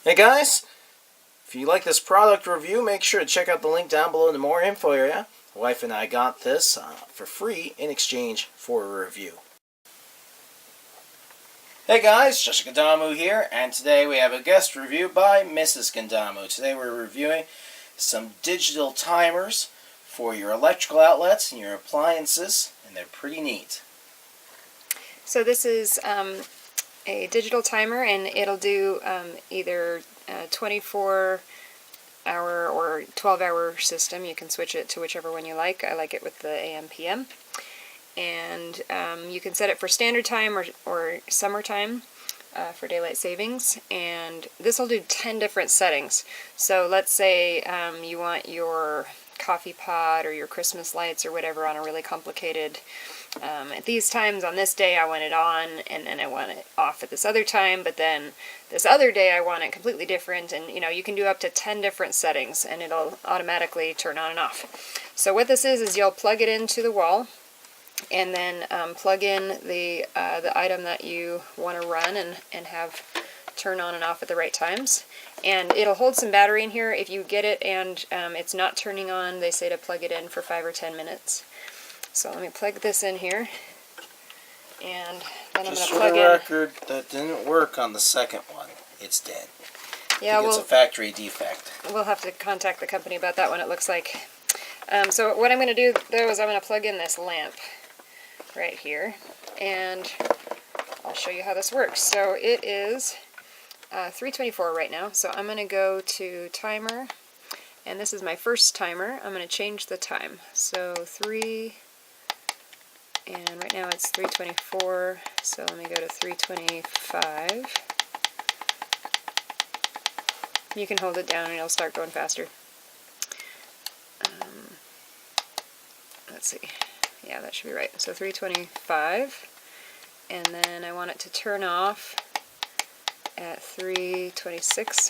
Hey guys, if you like this product review, make sure to check out the link down below in the more info area. My wife and I got this for free in exchange for a review. Hey guys, Josh Gandamu here, and today we have a guest review by Mrs. Gandamu. Today we're reviewing some digital timers for your electrical outlets and your appliances, and they're pretty neat. So this is a digital timer, and it'll do either a 24-hour or 12-hour system. You can switch it to whichever one you like. I like it with the AM/PM. And you can set it for standard time or summertime for daylight savings. And this will do 10 different settings. So let's say you want your coffee pot or your Christmas lights or whatever on a really complicated at these times on this day I want it on, and then I want it off at this other time, but then this other day I want it completely different, and you can do up to 10 different settings and it'll automatically turn on and off. So what this is you'll plug it into the wall and then plug in the item that you want to run and have turn on and off at the right times. And it'll hold some battery in here. If you get it and it's not turning on, they say to plug it in for 5 or 10 minutes. So let me plug this in here, and then I'm going to plug in. Just for the record, that didn't work on the second one. It's dead. Yeah, it's a factory defect. We'll have to contact the company about that one, it looks like. So what I'm going to do, though, is I'm going to plug in this lamp right here, and I'll show you how this works. So it is 3:24 right now, so I'm going to go to timer, and this is my first timer. I'm going to change the time. So 3, and right now it's 3:24, so let me go to 3:25. You can hold it down and it'll start going faster. Let's see. Yeah, that should be right. So 3:25, and then I want it to turn off at 3:26.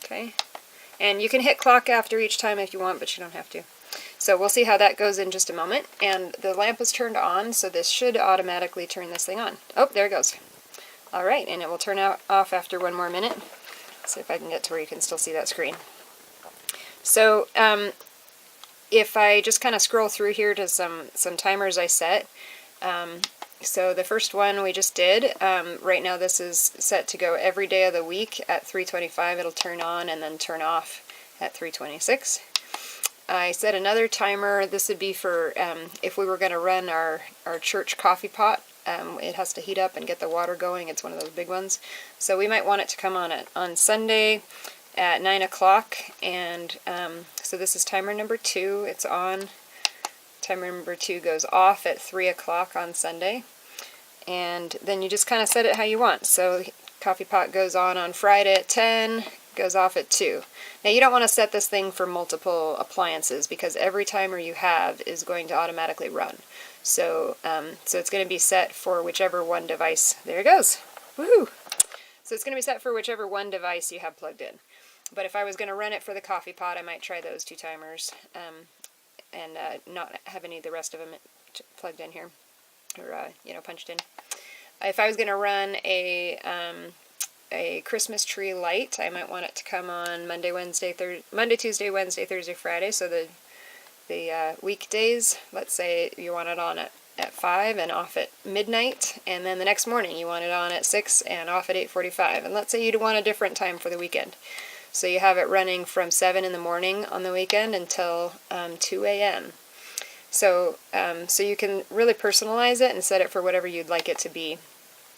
Okay, and you can hit clock after each time if you want, but you don't have to. So we'll see how that goes in just a moment. And the lamp is turned on, so this should automatically turn this thing on. Oh, there it goes. All right, and it will turn off after 1 more minute. See if I can get to where you can still see that screen. So if I just kind of scroll through here to some timers I set. So the first one we just did, right now this is set to go every day of the week at 3:25. It'll turn on and then turn off at 3:26. I set another timer. This would be for if we were going to run our church coffee pot. It has to heat up and get the water going. It's one of those big ones. So we might want it to come on Sunday at 9 o'clock. And so this is timer number 2. It's on. Timer number 2 goes off at 3 o'clock on Sunday. And then you just kind of set it how you want. So coffee pot goes on Friday at 10, goes off at 2. Now you don't want to set this thing for multiple appliances because every timer you have is going to automatically run. So so it's going to be set for whichever one device. There it goes. Woohoo! So it's going to be set for whichever one device you have plugged in. But if I was going to run it for the coffee pot, I might try those 2 timers and not have any of the rest of them plugged in here or punched in. If I was going to run a Christmas tree light, I might want it to come on Monday, Tuesday, Wednesday, Thursday, Friday. So the weekdays, let's say you want it on at 5 and off at midnight, and then the next morning you want it on at 6 and off at 8:45. And let's say you'd want a different time for the weekend. So you have it running from 7 in the morning on the weekend until 2 a.m. So you can really personalize it and set it for whatever you'd like it to be.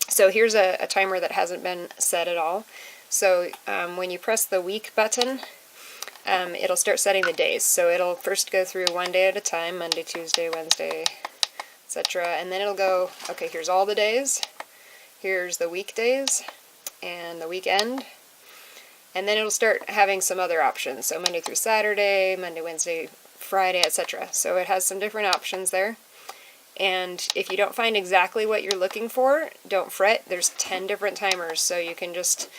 So here's a timer that hasn't been set at all. So when you press the week button, it'll start setting the days. So it'll first go through one day at a time, Monday, Tuesday, Wednesday, etc. And then it'll go, okay, here's all the days, here's the weekdays, and the weekend. And then it'll start having some other options. So Monday through Saturday, Monday, Wednesday, Friday, etc. So it has some different options there. And if you don't find exactly what you're looking for, don't fret. There's 10 different timers, so you can just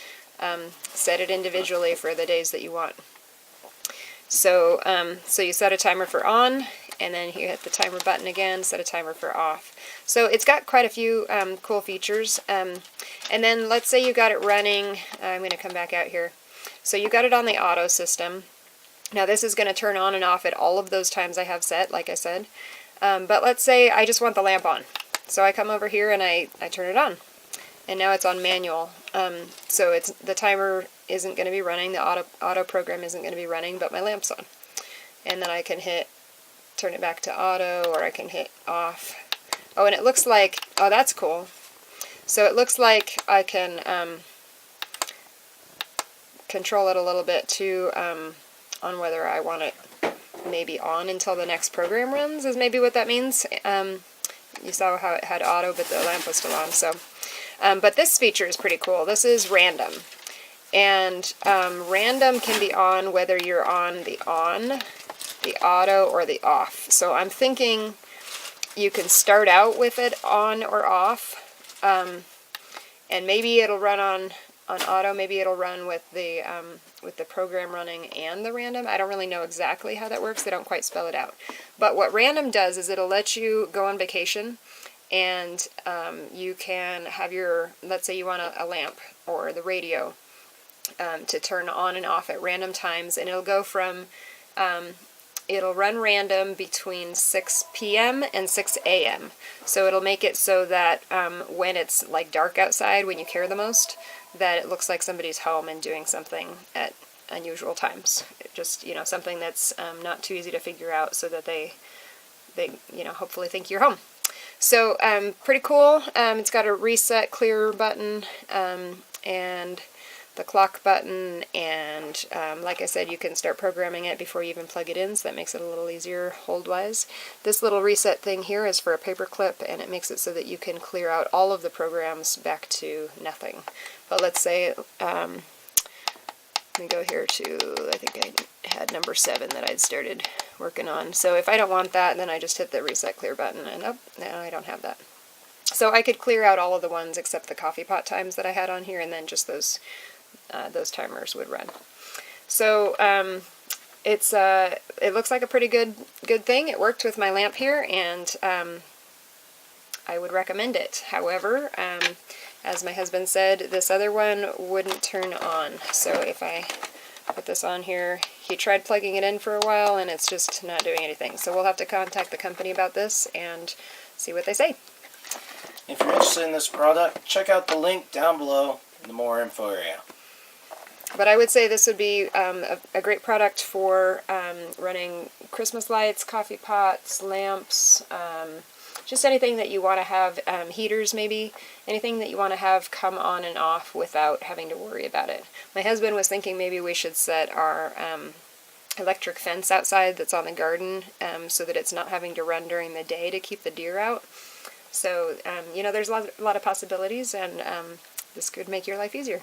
set it individually for the days that you want. So, so you set a timer for on, and then you hit the timer button again, set a timer for off. So it's got quite a few cool features. And then let's say you got it running. I'm going to come back out here. So you got it on the auto system. Now this is going to turn on and off at all of those times I have set, like I said. But let's say I just want the lamp on. So I come over here and I turn it on. And now it's on manual. So it's the timer isn't going to be running, the auto program isn't going to be running, but my lamp's on. And then I can turn it back to auto, or I can hit off. Oh, and it looks like, oh, that's cool. So it looks like I can control it a little bit too, on whether I want it maybe on until the next program runs, is maybe what that means. You saw how it had auto, but the lamp was still on. So, but this feature is pretty cool. This is random. And random can be on whether you're on, the auto, or the off. So I'm thinking you can start out with it on or off, and maybe it'll run on auto. Maybe it'll run with the program running and the random. I don't really know exactly how that works. They don't quite spell it out. But what random does is it'll let you go on vacation, and you can have your, let's say you want a lamp or the radio to turn on and off at random times, and it'll go from, it'll run random between 6 p.m. and 6 a.m. So it'll make it so that when it's like dark outside, when you care the most, that it looks like somebody's home and doing something at unusual times. Just, something that's not too easy to figure out, so that they hopefully think you're home. So pretty cool. It's got a reset clear button, and the clock button, and like I said, you can start programming it before you even plug it in, so that makes it a little easier hold-wise. This little reset thing here is for a paper clip, and it makes it so that you can clear out all of the programs back to nothing. But let's say, let me go here to, I think I had number 7 that I'd started working on. So if I don't want that, then I just hit the reset clear button, and oh, now I don't have that. So I could clear out all of the ones except the coffee pot times that I had on here, and then just those timers would run. So it looks like a pretty good thing. It worked with my lamp here, and I would recommend it. However, as my husband said, this other one wouldn't turn on. So if I put this on here, he tried plugging it in for a while, and it's just not doing anything. So we'll have to contact the company about this and see what they say. If you're interested in this product, check out the link down below in the more info area. But I would say this would be a great product for running Christmas lights, coffee pots, lamps, just anything that you want to have, heaters maybe, anything that you want to have come on and off without having to worry about it. My husband was thinking maybe we should set our electric fence outside that's on the garden, so that it's not having to run during the day to keep the deer out. So, there's a lot of possibilities, and this could make your life easier.